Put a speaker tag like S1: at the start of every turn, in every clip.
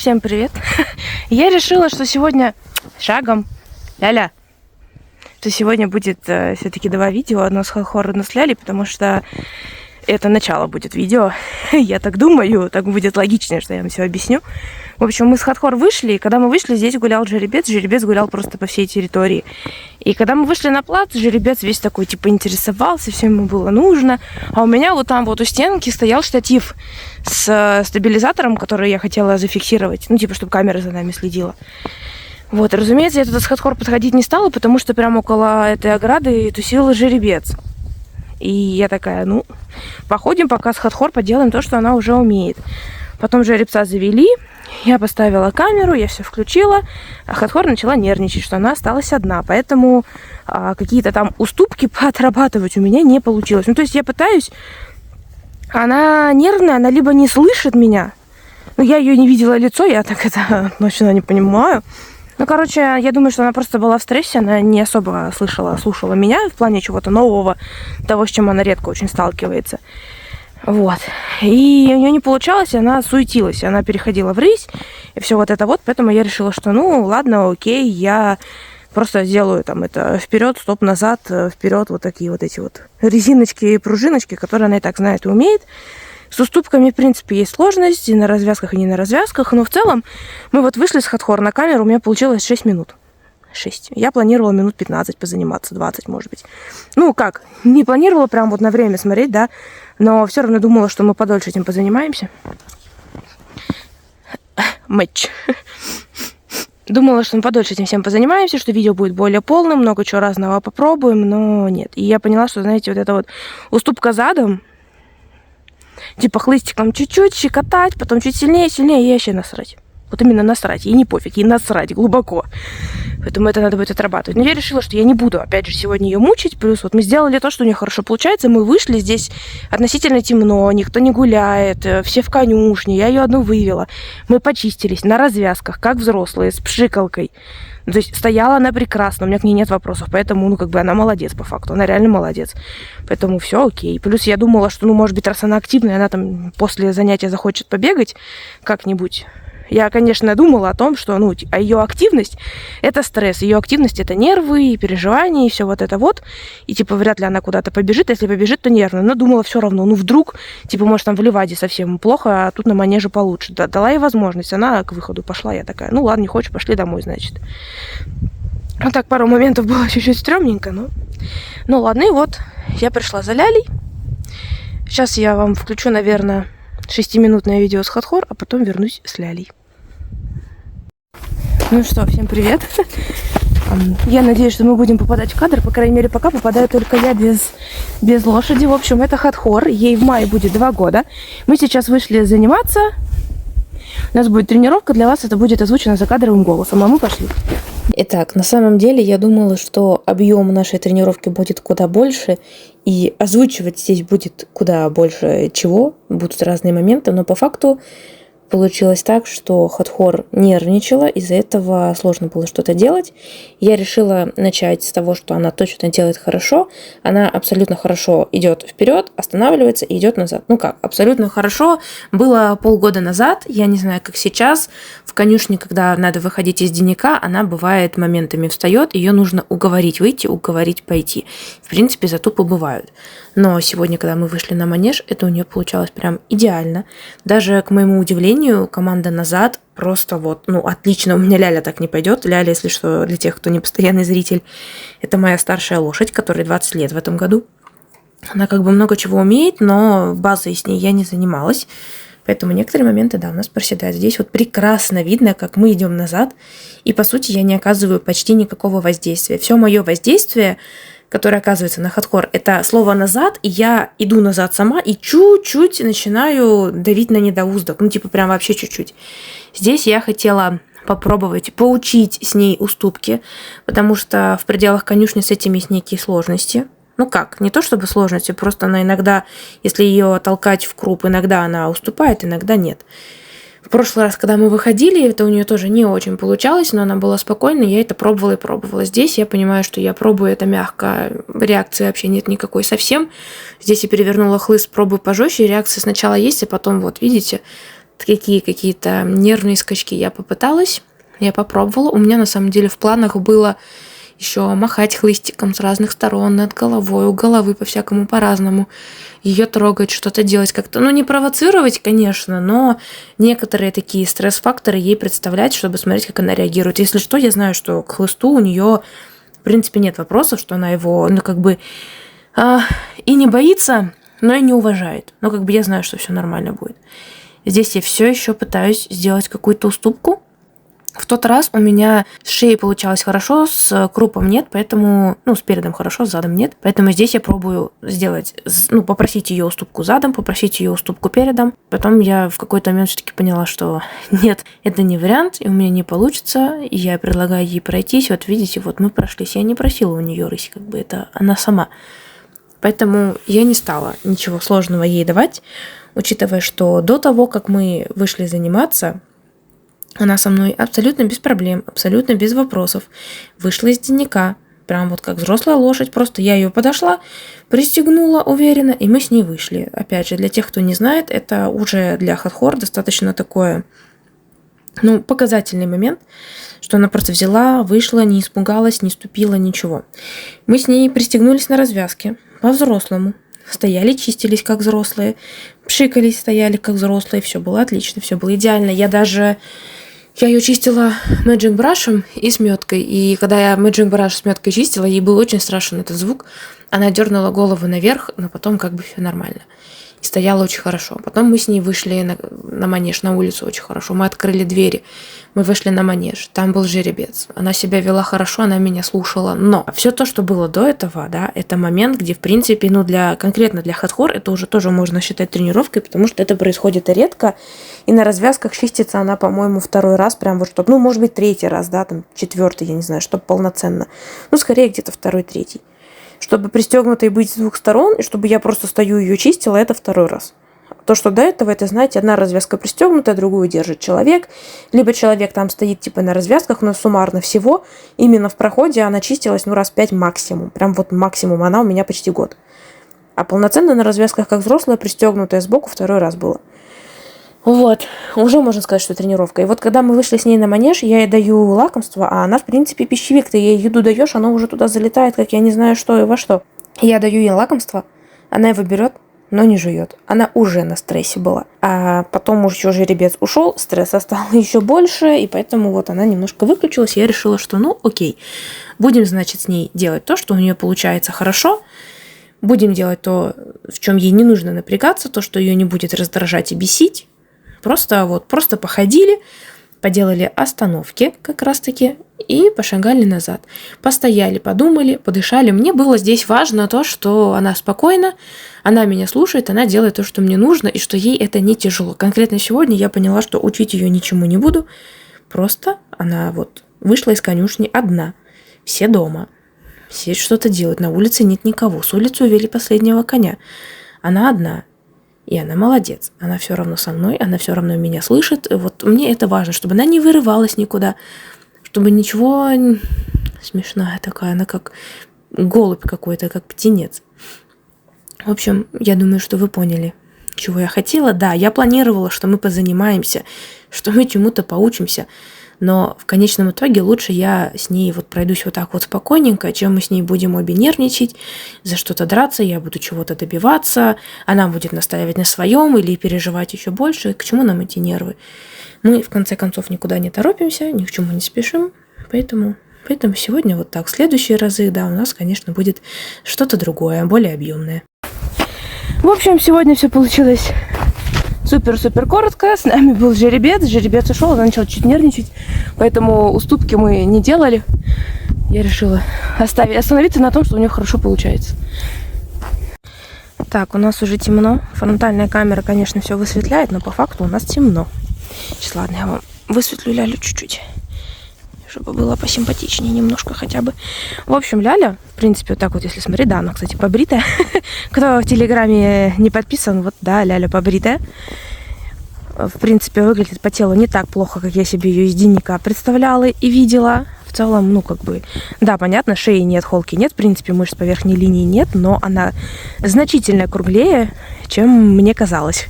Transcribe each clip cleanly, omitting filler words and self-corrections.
S1: Всем привет. Я решила, что сегодня шагом ля-ля, что сегодня будет все-таки 2 видео, одно с Хатхор, одно с Лялей, потому что это начало будет видео. Я так думаю, так будет логичнее, что я вам все объясню. В общем, мы с Хатхор вышли, и когда мы вышли, здесь гулял жеребец. Жеребец гулял просто по всей территории. И когда мы вышли на плац, жеребец весь такой, типа, интересовался, все ему было нужно. А у меня вот там вот у стенки стоял штатив с стабилизатором, который я хотела зафиксировать. Ну, типа, чтобы камера за нами следила. Вот, и, разумеется, я туда с Хатхор подходить не стала, потому что прямо около этой ограды тусил жеребец. И я такая, ну, походим пока с Хатхор, поделаем то, что она уже умеет. Потом жеребца завели, я поставила камеру, я все включила, а Хатхор начала нервничать, что она осталась одна. Поэтому какие-то там уступки поотрабатывать у меня не получилось. Ну, то есть я пытаюсь, она нервная, она либо не слышит меня, но я ее не видела лицо, я так это точно не понимаю. Ну, короче, я думаю, что она просто была в стрессе, она не особо слушала меня в плане чего-то нового, того, с чем она редко очень сталкивается. Вот. И у нее не получалось, она суетилась, она переходила в рысь, и все вот это вот, поэтому я решила, что ну, ладно, окей, я просто сделаю там это вперед, стоп, назад, вперед, вот такие вот эти вот резиночки и пружиночки, которые она и так знает и умеет. С уступками, в принципе, есть сложность, и на развязках, и не на развязках, но в целом мы вот вышли с Хатхор на камеру, у меня получилось 6 минут. 6. Я планировала минут 15 позаниматься, 20, может быть. Ну, как, не планировала прям вот на время смотреть, да, но все равно думала, что мы подольше этим позанимаемся. Матч. Думала, что мы подольше этим всем позанимаемся, что видео будет более полным, много чего разного попробуем, но нет. И я поняла, что, знаете, вот эта вот уступка задом, типа хлыстиком чуть-чуть щекотать, потом чуть сильнее, и вообще насрать. Вот именно насрать, ей не пофиг, ей насрать глубоко. Поэтому это надо будет отрабатывать. Но я решила, что я не буду, опять же, сегодня ее мучить. Плюс вот мы сделали то, что у нее хорошо получается. Мы вышли, здесь относительно темно, никто не гуляет, все в конюшне, я ее одну вывела. Мы почистились на развязках, как взрослые, с пшикалкой. То есть стояла она прекрасно, у меня к ней нет вопросов, поэтому, ну, как бы она молодец по факту, она реально молодец. Поэтому все окей. Плюс я думала, что, ну, может быть, раз она активная, она там после занятия захочет побегать как-нибудь. Я, конечно, думала о том, что, ну, ее активность – это стресс, ее активность – это нервы, и переживания, и все вот это вот. И, типа, вряд ли она куда-то побежит, если побежит, то нервно. Но думала все равно, ну, вдруг, типа, может, там в Ливаде совсем плохо, а тут на манеже получше. Дала ей возможность, она к выходу пошла, я такая, ну, ладно, не хочешь, пошли домой, значит. Ну, так, пару моментов было чуть-чуть стрёмненько, но… Ну, ладно, и вот, я пришла за Лялей. Сейчас я вам включу, наверное, 6-минутное видео с Хатхор, а потом вернусь с Лялей. Ну что, всем привет. Я надеюсь, что мы будем попадать в кадр. По крайней мере, пока попадаю только я без лошади. В общем, это Хатхор. Ей в мае будет 2 года. Мы сейчас вышли заниматься. У нас будет тренировка. Для вас это будет озвучено закадровым голосом. А мы пошли.
S2: Итак, на самом деле я думала, что объем нашей тренировки будет куда больше, и озвучивать здесь будет куда больше чего, будут разные моменты, но по факту получилось так, что Хатхор нервничала, из-за этого сложно было что-то делать. Я решила начать с того, что она точно делает хорошо. Она абсолютно хорошо идет вперед, останавливается и идет назад. Ну как, абсолютно хорошо было полгода назад. Я не знаю, как сейчас. В конюшне, когда надо выходить из денника, она бывает моментами встает, ее нужно уговорить выйти, уговорить пойти. В принципе, затупы бывают. Но сегодня, когда мы вышли на манеж, это у нее получалось прям идеально. Даже, к моему удивлению, команда назад просто вот, ну, отлично. У меня Ляля так не пойдет. Ляля, если что, для тех, кто не постоянный зритель, это моя старшая лошадь, которой 20 лет в этом году. Она как бы много чего умеет, но базой с ней я не занималась. Поэтому некоторые моменты, да, у нас проседают. Здесь вот прекрасно видно, как мы идем назад. И, по сути, я не оказываю почти никакого воздействия. Все мое воздействие, которое оказывается на Хатхор, это слово «назад», и я иду назад сама и чуть-чуть начинаю давить на недоуздок. Ну, типа, прям вообще чуть-чуть. Здесь я хотела попробовать поучить с ней уступки, потому что в пределах конюшни с этим есть некие сложности. Ну как, не то чтобы сложности, просто она иногда, если ее толкать в круп, иногда она уступает, иногда нет. В прошлый раз, когда мы выходили, это у нее тоже не очень получалось, но она была спокойна, я это пробовала и пробовала. Здесь я понимаю, что я пробую это мягко, реакции вообще нет никакой совсем. Здесь я перевернула хлыст, пробую пожестче, реакция сначала есть, а потом вот, видите, такие какие-то нервные скачки. Я попыталась, я попробовала. У меня на самом деле в планах было еще махать хлыстиком с разных сторон, над головой, у головы по-всякому по-разному. Ее трогать, что-то делать как-то. Ну, не провоцировать, конечно, но некоторые такие стресс-факторы ей представлять, чтобы смотреть, как она реагирует. Если что, я знаю, что к хлысту у нее, в принципе, нет вопросов, что она его, ну, как бы и не боится, но и не уважает. Но как бы я знаю, что все нормально будет. Здесь я все еще пытаюсь сделать какую-то уступку. В тот раз у меня с шеей получалось хорошо, с крупом нет, поэтому, ну, с передом хорошо, с задом нет. Поэтому здесь я пробую сделать, ну, попросить ее уступку задом, попросить ее уступку передом. Потом я в какой-то момент все-таки поняла, что нет, это не вариант, и у меня не получится. И я предлагаю ей пройтись. Вот видите, вот мы прошлись. Я не просила у нее рысь, как бы это она сама. Поэтому я не стала ничего сложного ей давать, учитывая, что до того, как мы вышли заниматься, она со мной абсолютно без проблем, абсолютно без вопросов вышла из денника, прям вот как взрослая лошадь, просто я ее подошла, пристегнула уверенно, и мы с ней вышли. Опять же, для тех, кто не знает, это уже для Хатхор достаточно такое, ну, показательный момент, что она просто взяла, вышла, не испугалась, не ступила, ничего. Мы с ней пристегнулись на развязке, по-взрослому. Стояли, чистились как взрослые, пшикались, стояли как взрослые, все было отлично, все было идеально. Я ее чистила Magic Brush'ом и с меткой. И когда я Magic Brush с меткой чистила, ей был очень страшен этот звук. Она дернула голову наверх, но потом как бы все нормально. И стояла очень хорошо. Потом мы с ней вышли на манеж, на улицу очень хорошо. Мы открыли двери, мы вышли на манеж. Там был жеребец. Она себя вела хорошо, она меня слушала. Но все то, что было до этого, да, это момент, где, в принципе, ну, конкретно для Хатхор это уже тоже можно считать тренировкой, потому что это происходит редко. И на развязках чистится она, по-моему, второй раз, прям вот чтобы, ну, может быть, третий раз, да, там, четвертый, я не знаю, чтобы полноценно. Ну, скорее, где-то второй, третий. Чтобы пристегнутой быть с двух сторон, и чтобы я просто стою ее чистила, это второй раз. То, что до этого, это, знаете, одна развязка пристегнутая, другую держит человек. Либо человек там стоит типа на развязках, но суммарно всего. Именно в проходе она чистилась, ну, раз 5 максимум. Прям вот максимум, она у меня почти год. А полноценно на развязках, как взрослая, пристегнутая сбоку, второй раз было. Вот, уже можно сказать, что тренировка. И вот когда мы вышли с ней на манеж, я ей даю лакомство, а она, в принципе, пищевик. Ты ей еду даешь, она уже туда залетает, как я не знаю что и во что. Я даю ей лакомство, она его берет, но не жует. Она уже на стрессе была. А потом уже жеребец ушел, стресса стало еще больше, и поэтому вот она немножко выключилась. Я решила, что ну окей, будем, значит, с ней делать то, что у нее получается хорошо. Будем делать то, в чем ей не нужно напрягаться, то, что ее не будет раздражать и бесить. Просто походили, поделали остановки как раз-таки и пошагали назад. Постояли, подумали, подышали. Мне было здесь важно то, что она спокойна, она меня слушает, она делает то, что мне нужно, и что ей это не тяжело. Конкретно сегодня я поняла, что учить ее ничему не буду. Просто она вот вышла из конюшни одна. Все дома. Все что-то делают. На улице нет никого. С улицы увели последнего коня. Она одна. И она молодец. Она все равно со мной, она все равно меня слышит. Вот мне это важно, чтобы она не вырывалась никуда, чтобы ничего... Смешная такая, она как голубь какой-то, как птенец. В общем, я думаю, что вы поняли, чего я хотела. Да, я планировала, что мы позанимаемся, что мы чему-то поучимся. Но в конечном итоге лучше я с ней вот пройдусь вот так вот спокойненько, чем мы с ней будем обе нервничать, за что-то драться, я буду чего-то добиваться, она будет настаивать на своем или переживать еще больше. К чему нам эти нервы? Мы, в конце концов, никуда не торопимся, ни к чему не спешим, поэтому сегодня вот так. В следующие разы, да, у нас, конечно, будет что-то другое, более объемное.
S1: В общем, сегодня все получилось супер-супер коротко. С нами был жеребец. Жеребец ушел, она начала чуть нервничать, поэтому уступки мы не делали. Я решила остановиться на том, что у нее хорошо получается. Так, у нас уже темно. Фронтальная камера, конечно, все высветляет, но по факту у нас темно. Сейчас, ладно, я вам высветлю Лялю чуть-чуть, чтобы было посимпатичнее немножко хотя бы. В общем, Ляля, в принципе, вот так вот, если смотреть, да, она, кстати, побритая. Кто в Телеграме не подписан, вот, да, Ляля побритая. В принципе, выглядит по телу не так плохо, как я себе ее из денника представляла и видела. целом, ну, как бы, да, понятно, шеи нет, холки нет, в принципе, мышц по верхней линии нет, но она значительно круглее, чем мне казалось.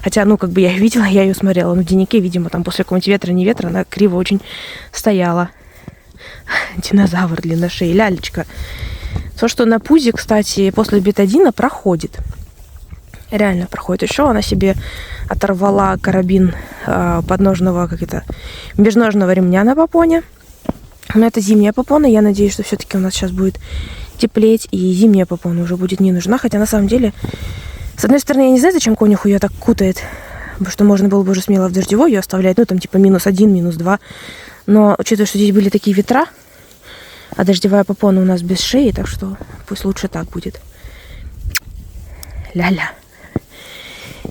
S1: Хотя, ну, как бы я видела, я ее смотрела на дневнике, видимо, там после какого-нибудь ветра, не ветра, она криво очень стояла. Динозавр длина шеи, лялечка. То, что на пузе, кстати, после бетадина проходит. Реально проходит. Еще она себе оторвала карабин подножного, межножного ремня на попоне. Но это зимняя попона. Я надеюсь, что все-таки у нас сейчас будет теплеть, и зимняя попона уже будет не нужна. Хотя, на самом деле, с одной стороны, я не знаю, зачем конюх ее так кутает. Потому что можно было бы уже смело в дождевой ее оставлять. Ну, там, типа, -1, -2. Но, учитывая, что здесь были такие ветра, а дождевая попона у нас без шеи, так что пусть лучше так будет. Ляля.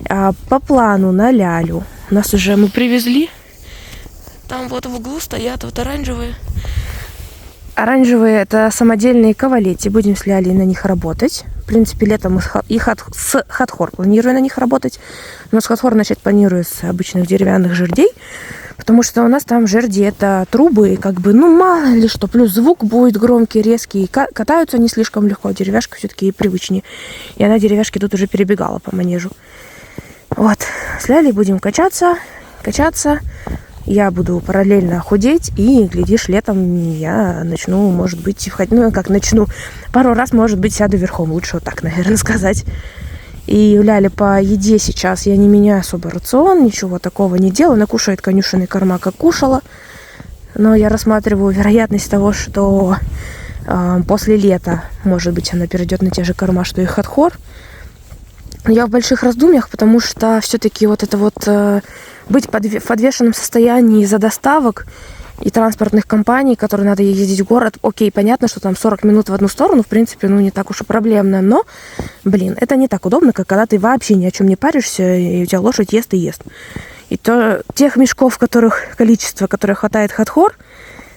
S1: А по плану на лялю нас уже мы привезли. Там вот в углу стоят вот оранжевые. Оранжевые — это самодельные кавалетти. Будем с лялей на них работать. В принципе, летом с хатхор планирую на них работать. Но с хатхор начать планирую с обычных деревянных жердей. Потому что у нас там жерди — это трубы, как бы, ну, мало ли что. Плюс звук будет громкий, резкий. Катаются они слишком легко. Деревяшка все-таки привычнее. И она деревяшки тут уже перебегала по манежу. Вот. С лялей будем качаться. Я буду параллельно худеть. И, глядишь, летом я начну, может быть, начну. Пару раз, может быть, сяду верхом. Лучше вот так, наверное, сказать. И у Ляли по еде сейчас я не меняю особо рацион, ничего такого не делаю. Она кушает конюшенный корма, как кушала. Но я рассматриваю вероятность того, что после лета, может быть, она перейдет на те же корма, что и хатхор. Я в больших раздумьях, потому что все-таки вот это вот быть в подвешенном состоянии из-за доставок и транспортных компаний, которые надо ездить в город. Окей, понятно, что там 40 минут в одну сторону, в принципе, ну, не так уж и проблемно, но, блин, это не так удобно, как когда ты вообще ни о чем не паришься, и у тебя лошадь ест и ест. И то тех мешков, количество, которое хватает хатхор,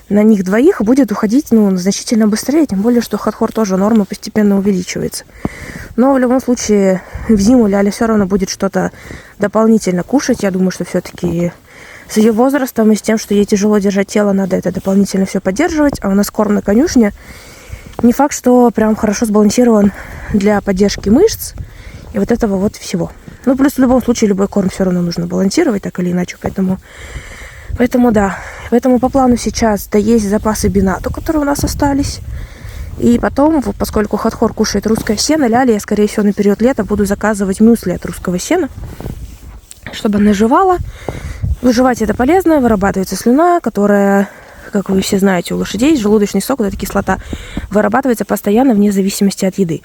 S1: на них двоих будет уходить, ну, значительно быстрее, тем более, что хатхор тоже норма постепенно увеличивается. Но в любом случае в зиму Ляля все равно будет что-то дополнительно кушать. Я думаю, что все-таки с ее возрастом и с тем, что ей тяжело держать тело, надо это дополнительно все поддерживать. А у нас корм на конюшне не факт, что прям хорошо сбалансирован для поддержки мышц и вот этого вот всего. Ну, плюс в любом случае любой корм все равно нужно балансировать, так или иначе. Поэтому да. Поэтому по плану сейчас доесть запасы бинату, которые у нас остались. И потом, поскольку хатхор кушает русское сено, Ляля я, скорее всего, на период лета буду заказывать мюсли от русского сена, чтобы она жевала. Выживать это полезно, вырабатывается слюна, которая, как вы все знаете, у лошадей желудочный сок, вот эта кислота, вырабатывается постоянно вне зависимости от еды.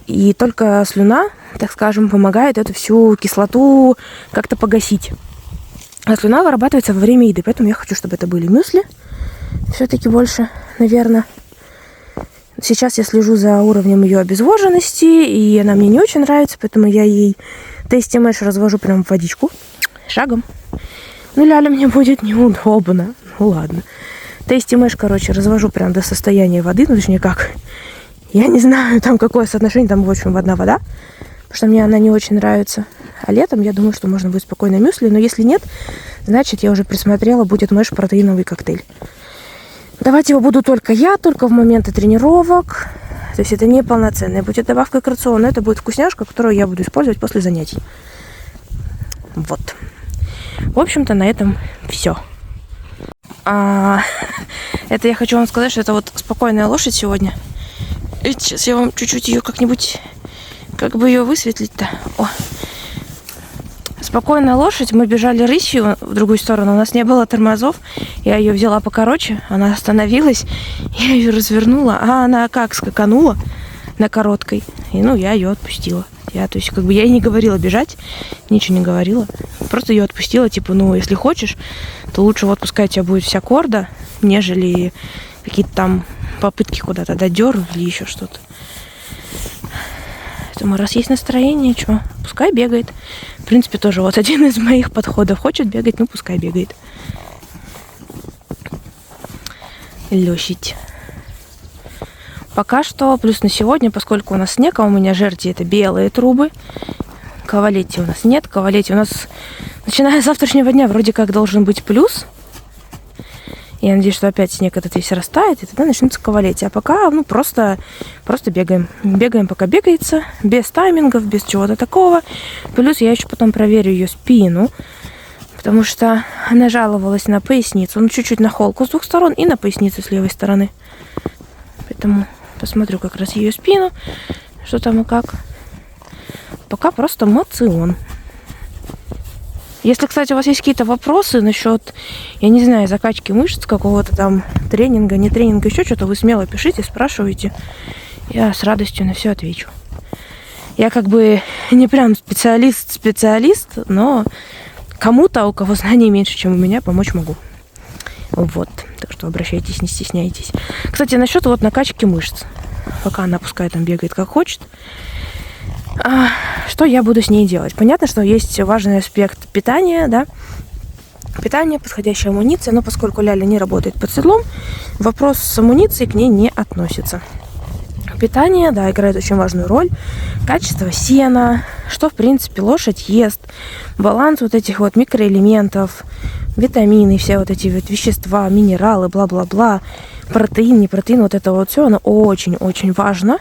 S1: И только слюна, так скажем, помогает эту всю кислоту как-то погасить. А слюна вырабатывается во время еды, поэтому я хочу, чтобы это были мюсли. Все-таки больше, наверное. Сейчас я слежу за уровнем ее обезвоженности, и она мне не очень нравится, поэтому я ей Tasty Mash развожу прям в водичку шагом. Ну, Ляля мне будет неудобно. Ну, ладно. Tasty Mash, короче, развожу прям до состояния воды, ну, точнее, как. Я не знаю, там какое соотношение, там, в общем, одна вода, потому что мне она не очень нравится. А летом, я думаю, что можно будет спокойно мюсли, но если нет, значит, я уже присмотрела, будет Mash протеиновый коктейль. Давать его буду только я, только в моменты тренировок. То есть это не полноценная будет добавка к рациону, это будет вкусняшка, которую я буду использовать после занятий. Вот. В общем-то, на этом все. Это я хочу вам сказать, что это вот спокойная лошадь сегодня. Сейчас я вам чуть-чуть ее как-нибудь, как бы ее высветлить-то. О. Спокойная лошадь. Мы бежали рысью в другую сторону. У нас не было тормозов. Я ее взяла покороче. Она остановилась. Я ее развернула. А она как скаканула на короткой. И ну, я ее отпустила. То есть, как бы я ей не говорила бежать. Ничего не говорила. Просто ее отпустила. Типа, ну, если хочешь, то лучше вот пускай у тебя будет вся корда, нежели какие-то там попытки куда-то дать дёру или еще что-то. Поэтому раз есть настроение, что, пускай бегает. В принципе, тоже вот один из моих подходов. Хочет бегать, ну пускай бегает. Лёсить. Пока что, плюс на сегодня, поскольку у нас снег, а у меня жерди это белые трубы. Кавалетти у нас нет. Кавалетти у нас, начиная с завтрашнего дня, вроде как должен быть плюс. Я надеюсь, что опять снег этот весь растает, и тогда начнется кавалетти. А пока, просто бегаем. Бегаем, пока бегается, без таймингов, без чего-то такого. Плюс я еще потом проверю ее спину, потому что она жаловалась на поясницу. Чуть-чуть на холку с двух сторон и на поясницу с левой стороны. Поэтому посмотрю как раз ее спину, что там и как. Пока просто моцион. Если, кстати, у вас есть какие-то вопросы насчет, я не знаю, закачки мышц, какого-то там тренинга, не тренинга, еще что-то, вы смело пишите, спрашивайте. Я с радостью на все отвечу. Я как бы не прям специалист, но кому-то, у кого знаний меньше, чем у меня, помочь могу. Вот. Так что обращайтесь, не стесняйтесь. Кстати, насчет накачки мышц. Пока она пускай там бегает как хочет. Что я буду с ней делать? Понятно, что есть важный аспект питания, да? Питание, подходящая амуниция, но поскольку Ляля не работает под седлом, вопрос с амуницией к ней не относится. Питание, да, играет очень важную роль. Качество сена, что, в принципе, лошадь ест, баланс этих микроэлементов, витамины, все эти вещества, минералы, бла-бла-бла, протеин, не протеин, это все, оно очень-очень важно.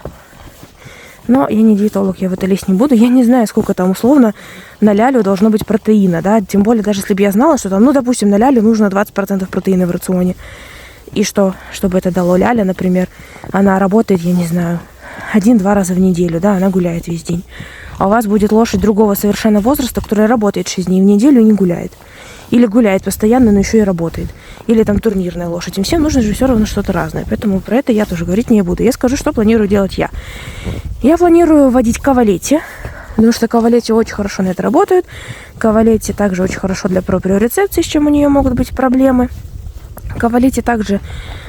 S1: Но я не диетолог, я в это лезть не буду. Я не знаю, сколько там условно на Лялю должно быть протеина, да. Тем более, даже если бы я знала, что там, допустим, на Лялю нужно 20% протеина в рационе. И что, чтобы это дало Ляля, например, она работает, я не знаю, 1-2 раза в неделю, да, она гуляет весь день. А у вас будет лошадь другого совершенно возраста, которая работает 6 дней в неделю и не гуляет. Или гуляет постоянно, но еще и работает. Или там турнирная лошадь. Им всем нужно же все равно что-то разное. Поэтому про это я тоже говорить не буду. Я скажу, что планирую делать я. Я планирую вводить кавалетти, потому что кавалетти очень хорошо на это работают. Кавалетти также очень хорошо для проприорецепции, с чем у нее могут быть проблемы. Кавалетти также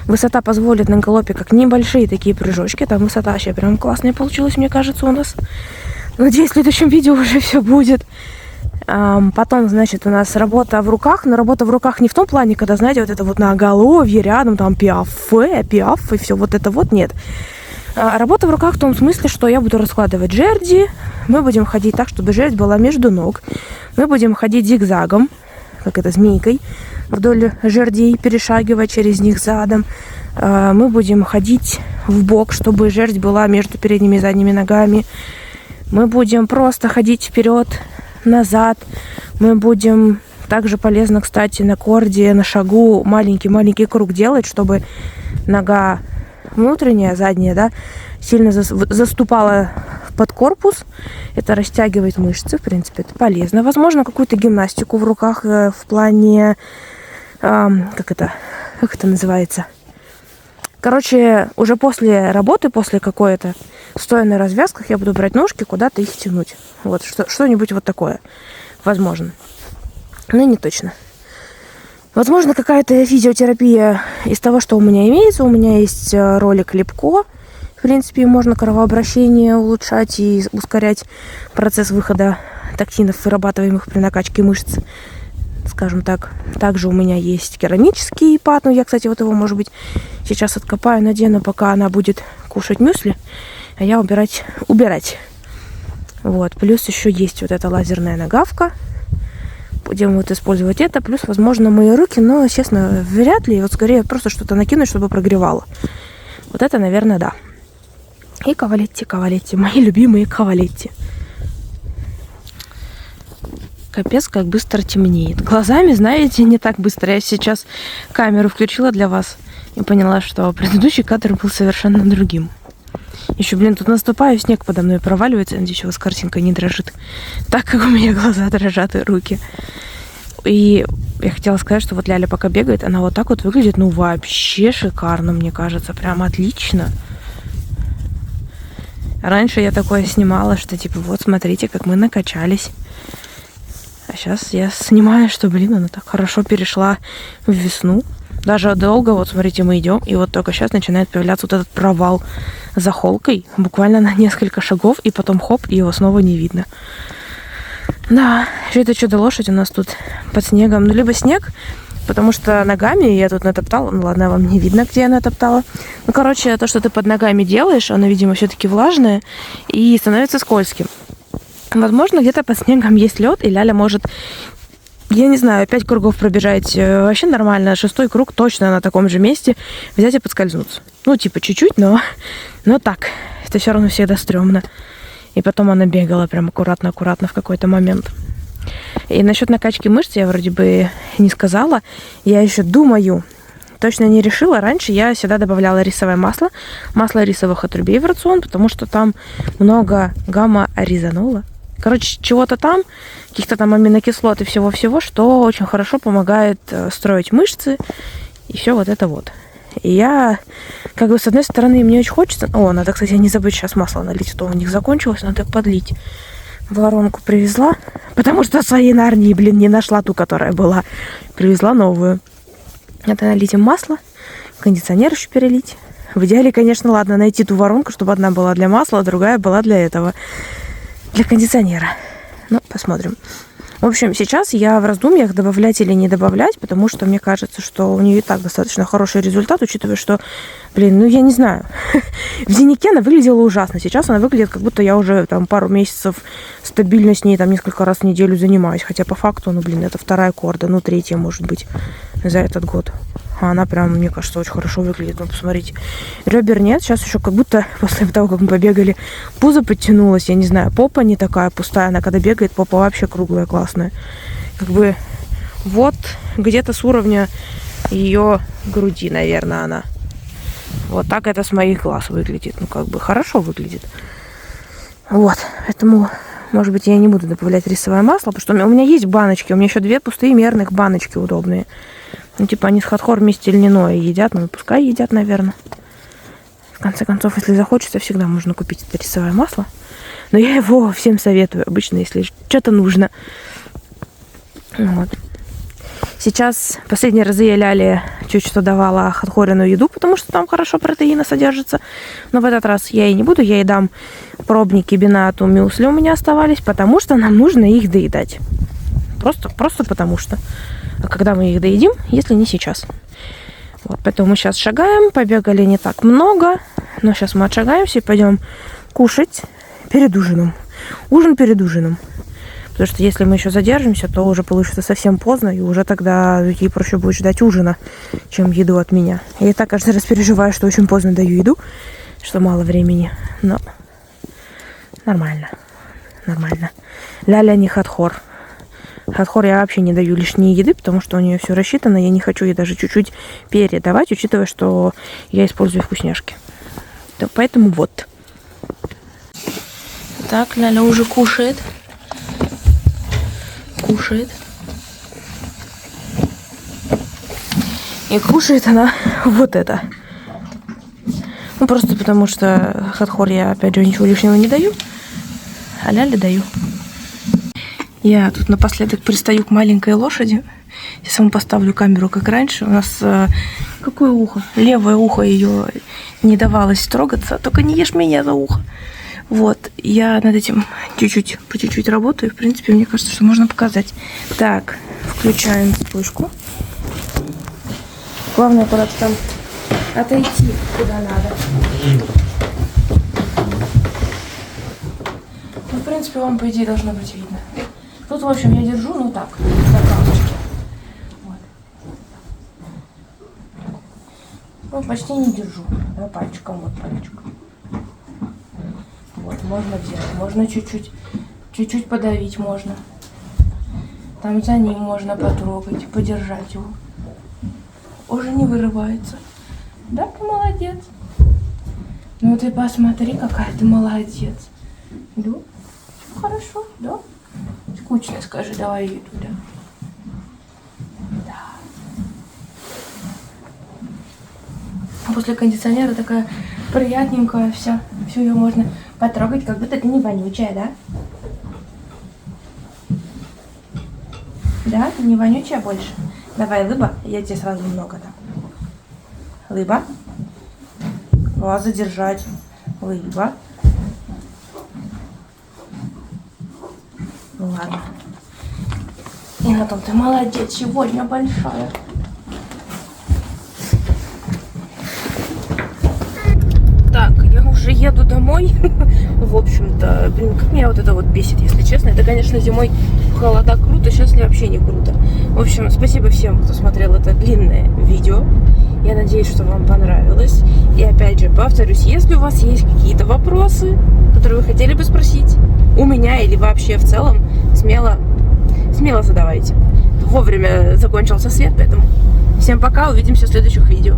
S1: высота позволит на галопе, как небольшие такие прыжочки. Там высота вообще прям классная получилась, мне кажется, у нас. Надеюсь, в следующем видео уже все будет. Потом, значит, у нас работа в руках. Но работа в руках не в том плане, когда, знаете, это на оголовье, рядом там пиаф, и все нет. Работа в руках в том смысле, что я буду раскладывать жерди. Мы будем ходить так, чтобы жердь была между ног. Мы будем ходить зигзагом, как змейкой, вдоль жердей, перешагивая через них задом. Мы будем ходить в бок, чтобы жердь была между передними и задними ногами. Мы будем просто ходить вперед, назад. Мы будем также полезно, кстати, на корде, на шагу маленький круг делать, чтобы нога внутренняя, задняя, да, сильно заступала под корпус. Это растягивает мышцы, в принципе, это полезно. Возможно, какую-то гимнастику в руках в плане, как это называется? Короче, уже после работы, после какой-то, стоя на развязках, я буду брать ножки, куда-то их тянуть. Вот, что-нибудь такое. Возможно. Но не точно. Возможно, какая-то физиотерапия из того, что у меня имеется. У меня есть ролик Липко. В принципе, можно кровообращение улучшать и ускорять процесс выхода токсинов, вырабатываемых при накачке мышц. Скажем так. Также у меня есть керамический пад. Я, кстати, его, может быть, сейчас откопаю, надену, пока она будет кушать мюсли, а я убирать. Вот. Плюс еще есть эта лазерная нагавка. Будем использовать это. Плюс, возможно, мои руки, но, честно, вряд ли. Скорее просто что-то накинуть, чтобы прогревало. Вот это, наверное, да. И кавалетти. Мои любимые кавалетти. Капец, как быстро темнеет. Глазами, знаете, не так быстро. Я сейчас камеру включила для вас и поняла, что предыдущий кадр был совершенно другим. Еще, тут наступаю, снег подо мной проваливается. Надеюсь, у вас картинка не дрожит. Так как у меня глаза дрожат и руки. И я хотела сказать, что Ляля пока бегает, она так выглядит, вообще шикарно, мне кажется. Прям отлично. Раньше я такое снимала, что вот смотрите, как мы накачались. А сейчас я снимаю, что, она так хорошо перешла в весну. Даже долго, смотрите, мы идем, и только сейчас начинает появляться этот провал за холкой. Буквально на несколько шагов, и потом хоп, и его снова не видно. Да, это чудо-лошадь у нас тут под снегом. Либо снег, потому что ногами я тут натоптала. Ладно, вам не видно, где я натоптала. То, что ты под ногами делаешь, оно, видимо, все-таки влажное и становится скользким. Возможно, где-то под снегом есть лед, и Ляля может я не знаю, 5 кругов пробежать вообще нормально, 6-й круг точно на таком же месте взять и подскользнуться. Ну, типа, чуть-чуть, но так. Это все равно всегда стрёмно. И потом она бегала прям аккуратно-аккуратно в какой-то момент. И насчет накачки мышц я вроде бы не сказала. Я еще думаю, точно не решила. Раньше я всегда добавляла рисовое масло рисовых отрубей в рацион, потому что там много гамма-аризанола. Короче, чего-то там, каких-то там аминокислот и всего-всего, что очень хорошо помогает строить мышцы и все вот это вот. И я, как бы, с одной стороны, мне очень хочется... О, надо, кстати, не забыть сейчас масло налить, а то у них закончилось, надо подлить. Воронку привезла, потому что в своей Нарнии, не нашла ту, которая была. Привезла новую. Надо налить им масло, кондиционер еще перелить. В идеале, конечно, ладно, найти ту воронку, чтобы одна была для масла, а другая была для этого, для кондиционера. Ну, посмотрим. В общем, сейчас я в раздумьях, добавлять или не добавлять, потому что мне кажется, что у нее и так достаточно хороший результат, учитывая, что, я не знаю. В дневнике она выглядела ужасно. Сейчас она выглядит, как будто я уже там пару месяцев стабильно с ней там несколько раз в неделю занимаюсь. Хотя по факту, это 2-я корда, 3-я, может быть, за этот год. А она прям, мне кажется, очень хорошо выглядит. Ну, посмотрите. Ребер нет. Сейчас еще как будто после того, как мы побегали, пузо подтянулось. Я не знаю, попа не такая пустая. Она когда бегает, попа вообще круглая, классная. Как бы вот где-то с уровня ее груди, наверное, она. Вот так это с моих глаз выглядит. Ну, как бы хорошо выглядит. Вот. Поэтому, может быть, я не буду добавлять рисовое масло, потому что у меня есть баночки. У меня еще 2 пустые мерных баночки удобные. Ну, типа, они с Хатхор вместе льняное едят. Ну, пускай едят, наверное. В конце концов, если захочется, всегда можно купить это рисовое масло. Но я его всем советую. Обычно, если что-то нужно. Вот. Сейчас последние разы я Ляле чуть что давала Хатхорину еду, потому что там хорошо протеина содержится. Но в этот раз я ей не буду. Я ей дам пробники Бинату, мюсли у меня оставались, потому что нам нужно их доедать. Просто потому что. А когда мы их доедим, если не сейчас. Вот, поэтому мы сейчас шагаем. Побегали не так много. Но сейчас мы отшагаемся и пойдем кушать перед ужином. Ужин перед ужином. Потому что если мы еще задержимся, то уже получится совсем поздно. И уже тогда ей проще будет ждать ужина, чем еду от меня. Я и так каждый раз переживаю, что очень поздно даю еду. Что мало времени. Но нормально. Ляля не Хатхор. Хатхор я вообще не даю лишней еды, потому что у нее все рассчитано. Я не хочу ей даже чуть-чуть передавать, учитывая, что я использую вкусняшки. Да, поэтому вот. Так, Ляля уже кушает. И кушает она вот это. Ну, просто потому что Хатхор я, опять же, ничего лишнего не даю, а Ляле даю. Я тут напоследок пристаю к маленькой лошади. Сейчас вам поставлю камеру, как раньше. У нас какое ухо? Левое ухо ее не давалось трогаться. Только не ешь меня за ухо. Вот. Я над этим по чуть-чуть работаю. В принципе, мне кажется, что можно показать. Так, включаем вспышку. Главное куда-то там отойти, куда надо. Ну, в принципе, вам, по идее, должно быть видно. Тут, в общем, я держу, ну так, за галочки. Вот. Ну, почти не держу. Да, пальчиком, вот пальчиком. Вот, можно взять. Можно чуть-чуть подавить можно. Там за ним можно потрогать, подержать его. Уже не вырывается. Да, ты молодец. Ну ты посмотри, какая ты молодец. Да? Все хорошо, да? Скучно, скажи, давай ее туда. Да. После кондиционера такая приятненькая вся. Все ее можно потрогать, как будто ты не вонючая, да? Да, ты не вонючая больше. Давай, лыба, я тебе сразу много дам. Лыба. Глаз задержать. Лыба. Ну ладно. И на том ты молодец, сегодня большая. Так, я уже еду домой. зимой. В общем-то, блин, как меня вот это вот бесит, если честно. Это, конечно, зимой в холода круто, сейчас вообще не круто. В общем, спасибо всем, кто смотрел это длинное видео. Я надеюсь, что вам понравилось. И опять же, повторюсь, если у вас есть какие-то вопросы, которые вы хотели бы спросить у меня или вообще в целом, смело задавайте. Вовремя закончился свет, поэтому всем пока, увидимся в следующих видео.